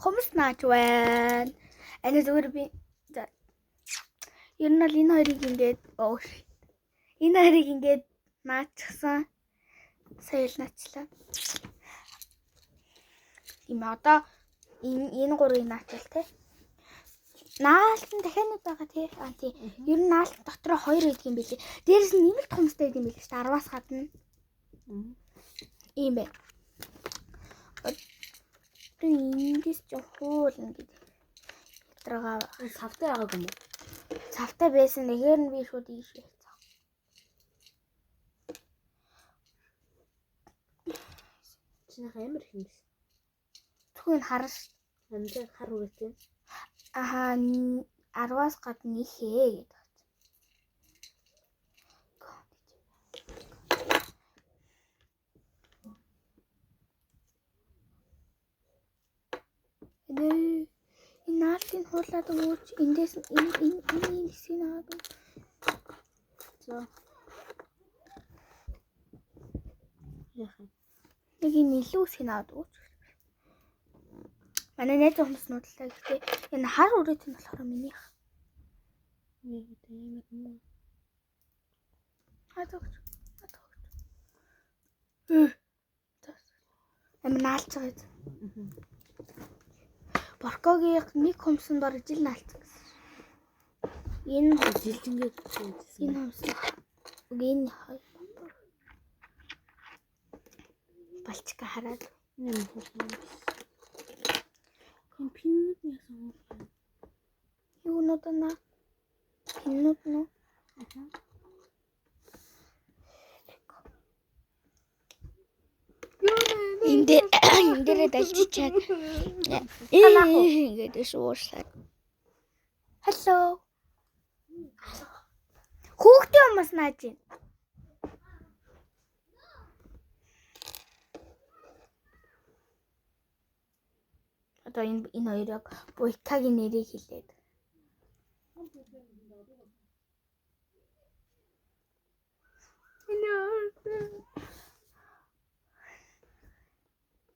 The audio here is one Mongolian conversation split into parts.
Хумс нааж байна. Ани зүгээр би ер нь л энэ хоёрыг ингээд энэ хоёрыг ингээд наачсан. Соёл наачлаа. Тийм одоо энэ гурыг наачвал те. Наалтан дахиад байгаа тий. Тий. Ер нь наалт дотроо 2 байдаг юм билий. Дээрээс нь нэмэлт хумстай байдаг юм билий шүү дээ. 10-аас гадна. Ийм бай. Эндээс ч хуулна гэдэг. Ятрага цавтай байгааг юм уу? Цавтай байсан нэгээр нь би шууд ийш хийцээ. Чинийх амар их юм биш. Түүнийг хараш. Амжаа хар үрээтэй. Ахаа 10-аас гадна ихээ гэдэг. Энэ наалтын хуулаад өгөөч эндээс энэ хэсгийг аваад. За. Яхан. Нэг энэ илүү хэсгийг аваад өгөөч. Манай найз хүмүүснуудлаа гэхдээ энэ хар үрээд нь болохоор минийх. Нэг тийм юм. Хатагч. Амин наалж байгаа. Боркогийн нэг хумсан бараг жил наалцсан. Энэ жилдингээ энэ хумсан. Энэ балчка хараад юм хумсан. Пиннүүд яасан юм. Юунууд наа. Пиннүүд нөө. Энд дээр дальчичаад ингээд шуурсаа. Hello. Хүүхдээ хүмүүс нааж байна. Одоо энэ хоёрыг Буйкагийн нэрийг хэлээд.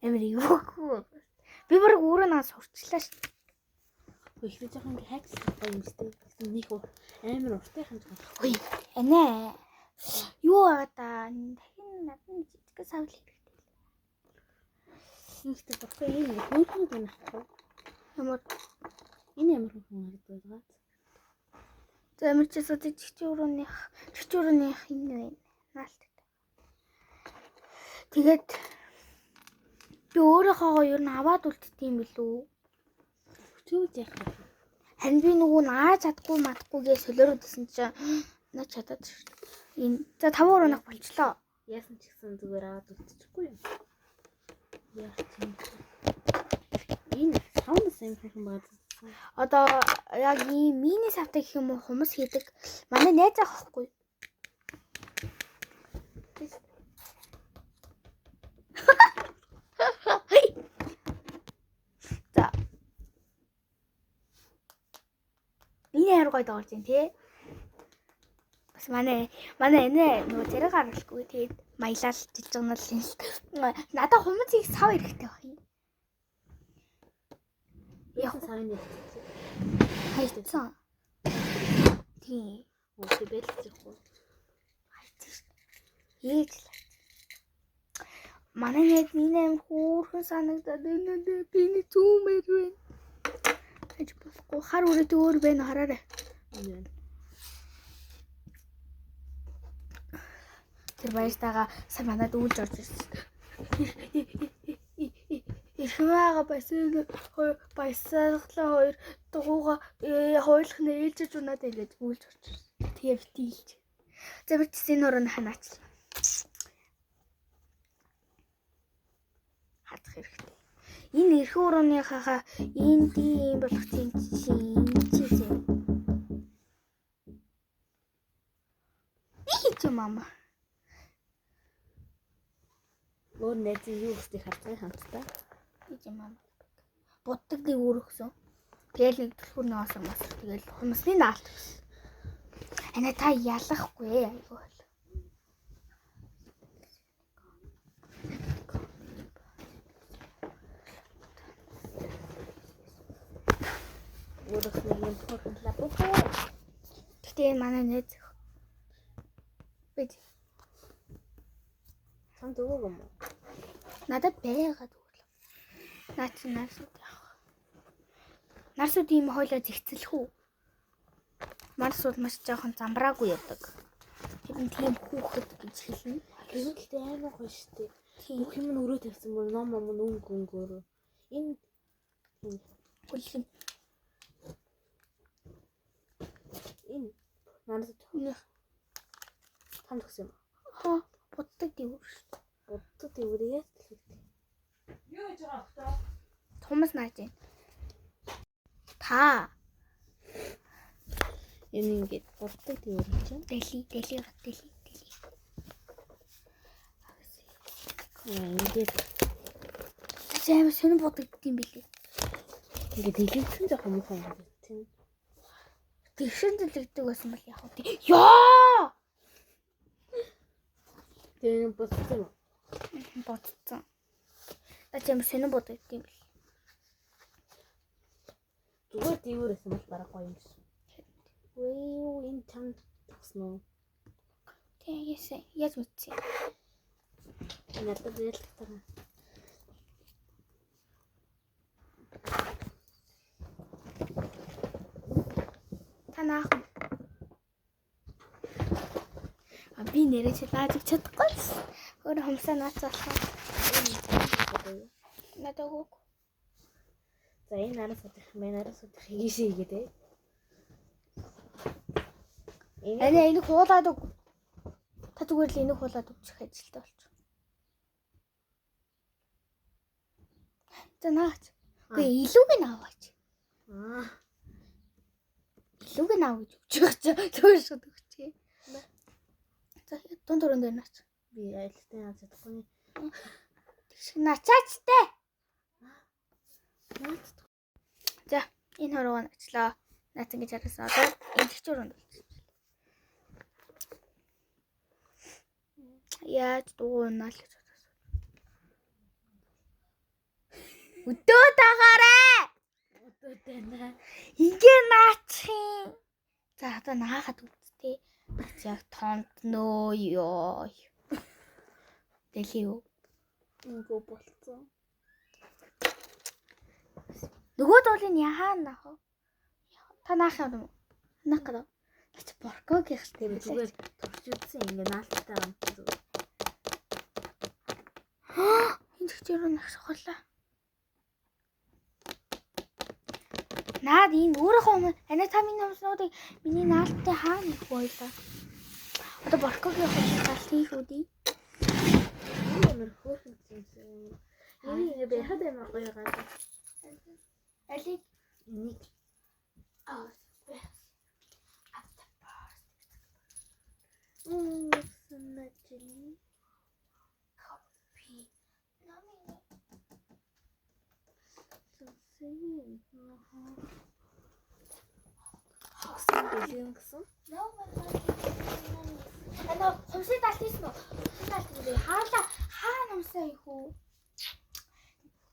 Эмэр юу. Би бараг өөрөө наа сурчлаа шүү. Ихтэй жоохон хакс байгаа юм шүү дээ. Нэг амар уртай хэмж байгаа. Ой, анаа. Юу аа та дахин надад жижиг савл хэрэгтэй. Ихтэй бохоо энэ хөөрхөн байна хаа. Ямар энэ ямар хүн харагдаад байгаа. За ямар ч асуудал чичүүрүүнийх энэ байна. Наалт. Тэгээд би өөрийнхөө ер нь аваад үлддэг юм билүү? Өчөөж яах вэ? Харин би нөгөө нааж чадахгүй матгүйгээ солиоруудсан чинь наа чадаад шүү. Энэ за 5 өрөөнөх болчлоо. Яасан ч гэсэн зүгээр аваад үлдчихгүй юм. Яах юм. Энэ саундс юм хэрхэн баад. Одоо яг ийм мини савтай гэх юм уу хумс хийдэг. Манай найз аахгүй. За. Энэ хайр гой доорж байна тий. Бас манай энэ нөгөө зэрэг гаргалгүй тэгээд маялал жижигнал надад хумс их сав хэрэгтэй баг юм. Яг сарын нэг хайцсан. Тий. Үгүй бэлчихгүй. Ээж л. Манай нэг минь хөөрхөн санагдаад энэ биний зүүмээр байна. Хаж болохгүй хар үрээд өөр байна хараарай. Тэр баяртайгаа сая манад үүлж орж ирсэн. Ихмээга баясаглаа хоёр дугуйга хойлох нь ээлжиж унаад ингэж үүлж орж ирсэн. Тэгээ битийлж. За би чинь нөрөө ханаач. Хатах хэрэгтэй. Энэ эрхэн урууныхаа энд ийм болох чинь чизээ. Ийч мама. Өөр найз юу гэхийг харцгаа хамтдаа. Ийч мама. Буддаг дэг өргөсөн. Тэгэл нэг түлхүүрний осон бас тэгэл хумсны наалт гэсэн. Ана та ялахгүй айгүй. Өөрөс нэг юм хөрхөн лабо. Гэтэ энэ манай нээд бид Санд өгөөг юм уу? надад байгаад өглөө. Наач нарсууд яах. Нарсууд ийм хойлоо зэгцэлэх үү? Марсууд маш жоохон замбраагүй ядаг. Тэр нь тийм хүүхэд гэж хэлнэ. Энэ гэхдээ амар гоё штэ. Тийм Бүх юм нь өрөө тавьсан бүр ном өнгөөр. Энэ хөлхөн. энэ манайд Нөх. танд өгсөн юм. Хаа боддог дивэр шүү. Боддод өвөрөө тэлхээ. Юу гэж байгаа вэ? Томас нааж байна. Та Энэ ингээд боддод өвөрөө чинь. дели. Ингээд Зэвэр сонир бодогдд юм билээ. ингээд дэлгэцэн жоохон муухай юм байна тийм. Тэгшин дэлгдэг байсан бол яах вэ? Яа! Тэр бодсон юм. Бодцсон. Зэвэр сонир бодогдд юм билээ. Зүгээр дэвэрсэн бол барах гоё юм шиг. Үгүй энэ чам тагсан уу? Тэгээс яаж мэдсэн? Надад ярил татаа. Танах. Би нэрээ тааж чадахгүй. Өөр хомсоо наацаалаа. Надад өгөө. За энэ нараас суудах юм. Нараас суудах хийшээ хийгээд. Энийг хуулаад өг. Та зүгээр л энийг хуулаад өгчих ажилтай болчих. За наач. Үгүй илүүг нь аваач. Илүүг нь ав гэж өгч байгаа чи. Зүгээр шууд өгчээ. За дунд дөрөнд дээр наач. Би айлттай наад чадахгүй. Тэгш наачаач те. За энэ хорвоо наачлаа. Наац ингэж харасан. Одоо энэ чичүүрөнд болчих. Яаж дуунаа л гэж бодсон. Өдөө дагаарай. Өдөө тэнэ. Ингээ наачих. За одоо наахад үзтээ. Яг томд нөө ёо. Дэлхий юу? Ингээ болцсон. Нөгөө дуулын яхаа наах вэ? Та наах юм уу? Наах гэдэг. Нач борког их Тэр зүгээр турч үзсэн ингээ наалттай юм зүг. энэ чичээр нь ахсахлаа. Наад энэ өөрөөхөө анатомийн номснуудыг миний наалттай хаана их байлаа. Одоо боркогийн хөлтал хийх үдий. Ямар хөөрхөн юм. Энэ би хад ямар гоё гад. Алиг Энийг санаач. копи. Хасан билэн гэсэн. Ана хомсыг далтсан уу? Далтсан хаа номсоо их үү?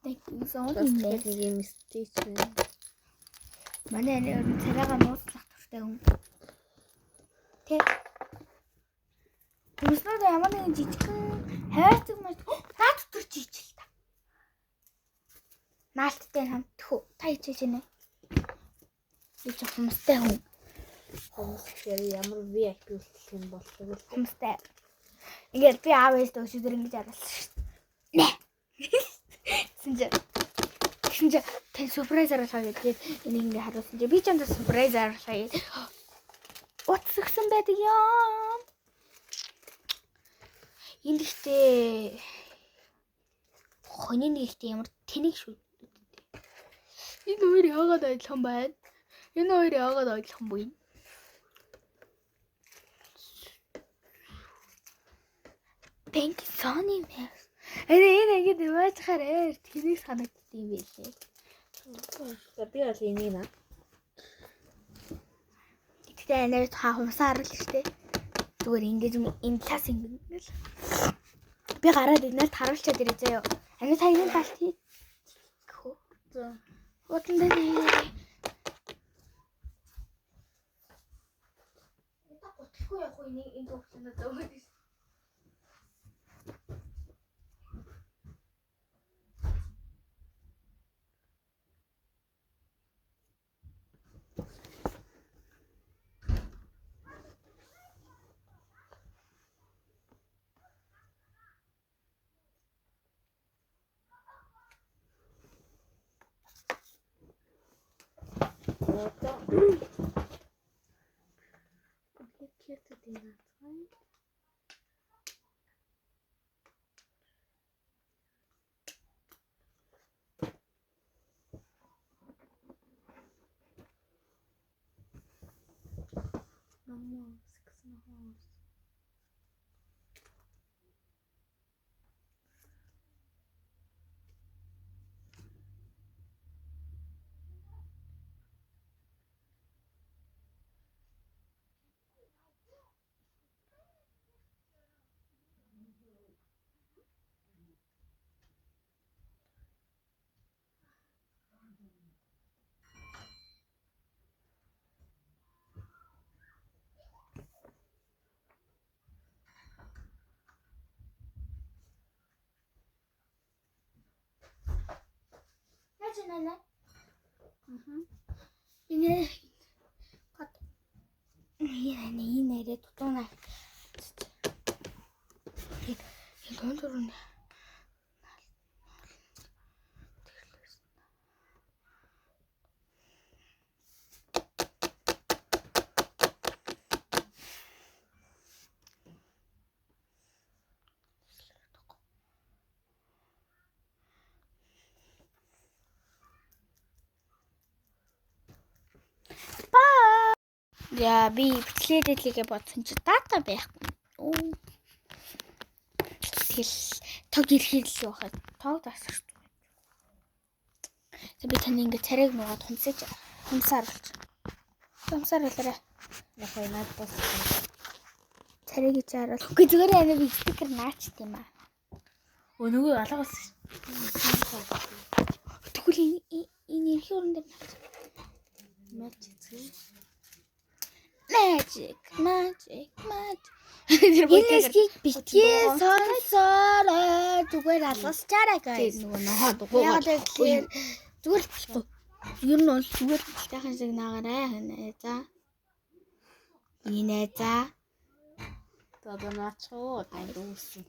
Тэг зон Нэг юм стич байна. манай царайгаа нууцлах туртай хүн. Тэг. Хүмүүснүүд ямар нэгэн жижигхэн хайрцаг маш наад төр жижиг та. Наалттай хамт тхүү. Та хичээж байна. Би ч хүмүүстэй хүн. Хүмүүс ямар VIP үлдэх юм бол Хүмүүстэй. Ингээд би аав ээж өшөдөр ингэж харуулсан шүү дээ. Тэгсэн чи тэн сюрприз харуулгаа гэдэг энийг ингэ харуулсан чи би ч амд сюрприз харуулгаа гэдэг. Утсгсан байдаг юм. Энд ихтэй хоньны ихтэй ямар тэнэг шүү. Энэ хоёр яагаад адилхан байна? Энэ хоёр яагаад адилхан буй? Пинк Sony Max. Энэ ингэж яваачхаарэ тэнэг санагддаг юм байлээ. би бол энийг наа. Тэгтээ анаа та хумсаа харуул штэ. Зүгээр ингэж энэ класс ингэж. Би гараад энэс харуулчаад ирээ заяа. Анаа та энэ талт хий. За. Утан дээр Тэггүй яг хөө энэ төвчөндөө зөөгөөд ирсэн. Одоо компликэтэд юм байна. Мама, сексэн хоос. Яаж нэ? Мгм. Энэ гот. Энэ нэрээ тутуунаа. Энэ дөрөв. Яа би бичлээ дэдлэгээ бодсон чи дата байхгүй. Оо. Тэгэл тог ирэхийг л байхад тог тасах. Тэг би таны ингээ царайг нугаад хумсаар болж. Хумсаар болоорой. Яг хоо наад бас Царайг зааруул. Үгүй зүгээр анаа би стикер наач тийм аа. нөгөө алга болсон. Тэгвэл энэ ирэх өрөн дээр наач. Magic. Тэр боётыг битгий сонсороо зүгээр алгасчаарай guys. Нөгөө нохоо дугуй. Яг тэгэхээр зүгээр л болохгүй. Ер нь бол зүгээр тахын шиг наагаарай хэнэ. За. Инээ за. Одоо наачуу тань дүүсэн.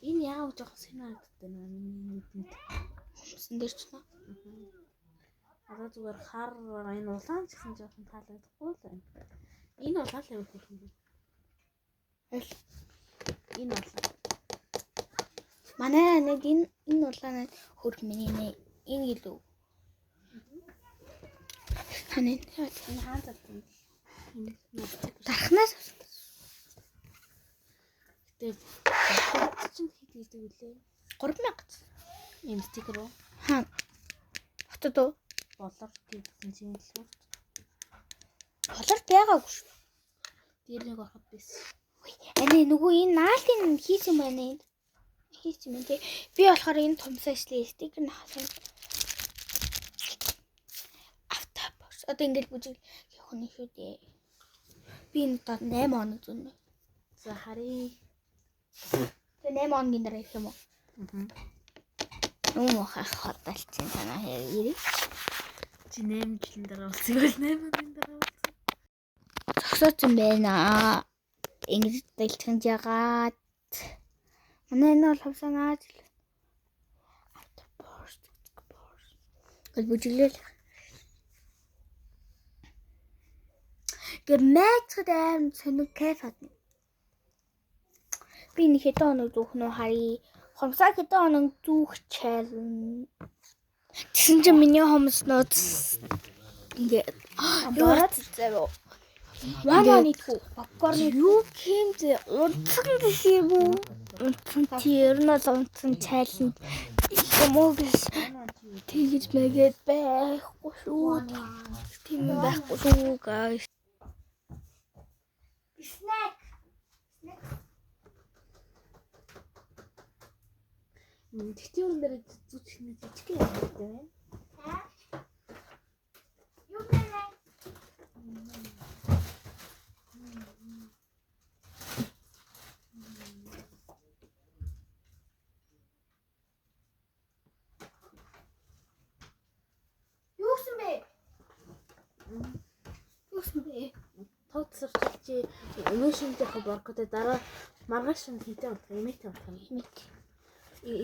Энэ яав жоох санаагддаг наа минь. Хумсан дээр ч нөө. Одоо зүгээр хар энэ улаан ч гэсэн жоохон таалагдахгүй л байна. Энэ улаан л авах юм бэ? Энэ улаан. Манай нэг энэ улаан хөрх миний нэ энэ гэлөө. Ханаа Энэ хаан залтан. Энэ дарахнаас гэдэг чинь хэд гэдэг үлээ? 3000. Энэ стикер уу? Хаа. Хотод уу? Болор гэсэн чинь л. Болор байгаагүй шүү. Дээр нэг ороход байсан. Ани нөгөө энэ наалтын хийсэн байна энд. Хийсэн юм тий. Би болохоор энэ томсоо ишлээ стикер нахасан. Автобус. Одоо ингэж бүжиг явах нь шүү дээ. Би энэ одоо 8 хоног зүнэ. За харъя. Тэгээ 8 хоногийн дараа ирэх юм уу? Нуу мохоо хотолцсон санаа хэрэг. Чи 8 жилийн дараа болсон бол 8 хоногийн дараа болсон. Зогсооцсон байна. Ингэж дэлгэнд ягаад. Манай энэ бол хавсанаа жил. Автобус. Гэл бүжиглэл. Гэмээцэд аим сонир кайф хатна. Би нэг хэдэн хоног зүүх нь харъя. Хомсаа хэдэн хоног зүүх чаална. Тэсэн чинь миний хомснууд ингээ дөрөт зэвөө. Вананы түү попкорн юу хэмжээ унтсан гэх юм уу? Унтсан тэрнээс унтсан чайланд юм уу гэж тэгж мэгээд байхгүй шүү. Тийм байхгүй шүү guys. Snack. Тэгтийн дээр зүчих нэг жижиг юм байна. Юу нэ? боловсрч чи эмэшн яг боркотой дараа маргааш нь хинтээ болох эмээтэй болох юм. Хэмэт.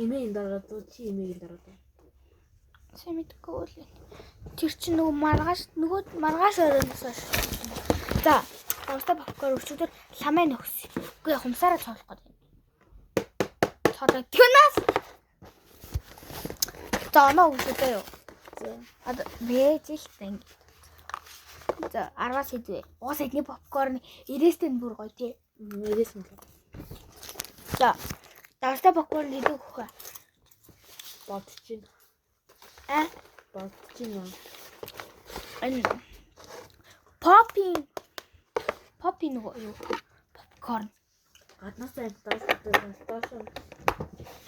Эмээгийн дараа дуу чи эмээгийн дараа дуу. Сэмэтгэв үл. Тэр чинь нөгөө маргааш оройноос хойш. За, тавтаа попкорн өчигдөр ламаа нөхс. Үгүй хумсараа цоолох гэдэг. Цоолоо тэнээс. За, оноо үсэтэй юу? За. Одоо бэж илтэн. За, 10-аас хэдвэ. Уус эдний попкорн 90-ээс нь бүр гоё тий. Нэрээс нь. За, тавтаа попкорн хийдэг хөө. Бодчих. Бодчих юм. Энэ Поппи нөгөө юу? Попкорн. Гаднаас амтаас доош.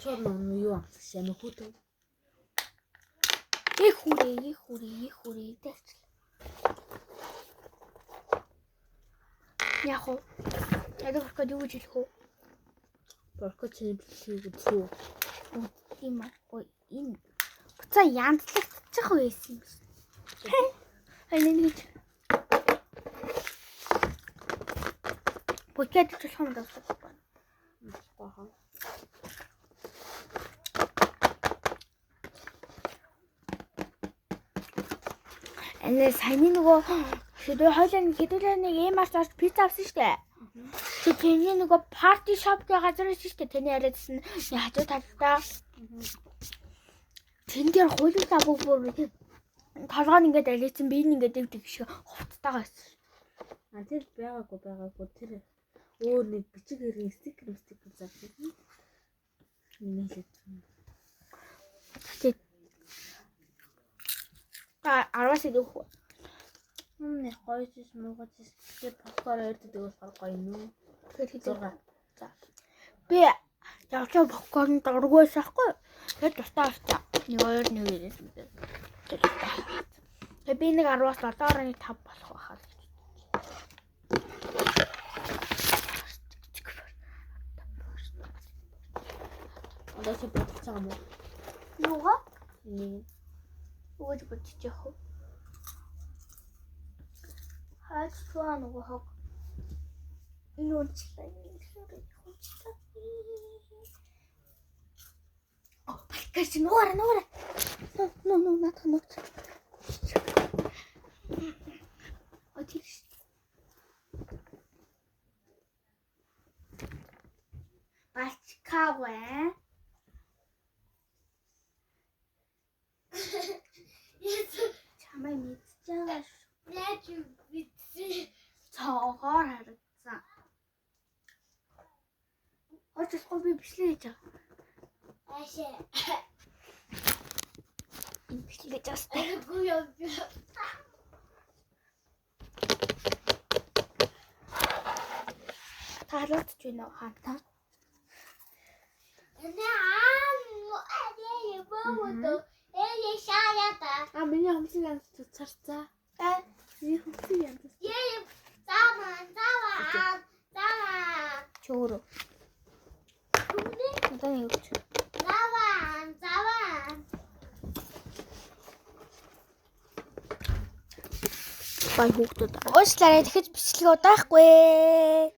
Чорно юу амсах юм хүүтэй. Их хүрээ дээч. Яг уу. Ядаг бүркэд юу гэж хэлэх үү? Боркоч хэлхийг үзүү. Тийм аа. Ой, энэ. Буцаа янзлагдчих байсан юм шиг. Нэг Букет болох юм даа. Баха. Энэ саяны нөгөө хэдүүлээ нэг эмаас орж пицца авсан штэ. Тэний нөгөө парти шоп гэх газар штэ. Тэний яриадсан хажуу талдаа. Тэн дээр хуулиулаа бүр толгойн ингээд алийцсан би ингээд дэвдэг шиг хувцтайгаа байсан. А тэр байгаагүй тэр өөр нэг бичиг хэрэг стикер заасан. Нэмэлт. Тэг. 10-аас идэх үү? Нэг гоё чиш муугач тэр попкорн өрдөг болохоор гоё нүү. Тэр хэдэн. 6. За. Би явчаа попкорн дургуйс ахгүй. Тэр тустаа авчаа. 2-1-ээс мэдээ. Би нэг 10-аас 7.5 болох байхаа. Одоо чи бодож байгаа юм уу? Юугаа? Нэг Өөд бодчих яах вэ? Хаач туа нөгөө хог. Энэ үнчлээ. Балкаш нуураа. Нуу натах нууц. Отиш. Бачкавэ. Чамай мэдчихэж байгаа шүү. Яг мэдсэн. Цоогоор харагдсан. Очисгүй би бичлээ хийж байгаа. Ашаа. Энэ бичлээ хийж байгаа. Айгуу яа. Таалагдж байна уу хаантаа? Ээ шаята. А миний хамсыг амт царцаа. Миний хамсыг амт. Ээ зама. Чөөрөө. Одоо юу ч. Зава. Бай хүүхдүүд. Уучлаарай, дахиж бичлэг удаахгүй.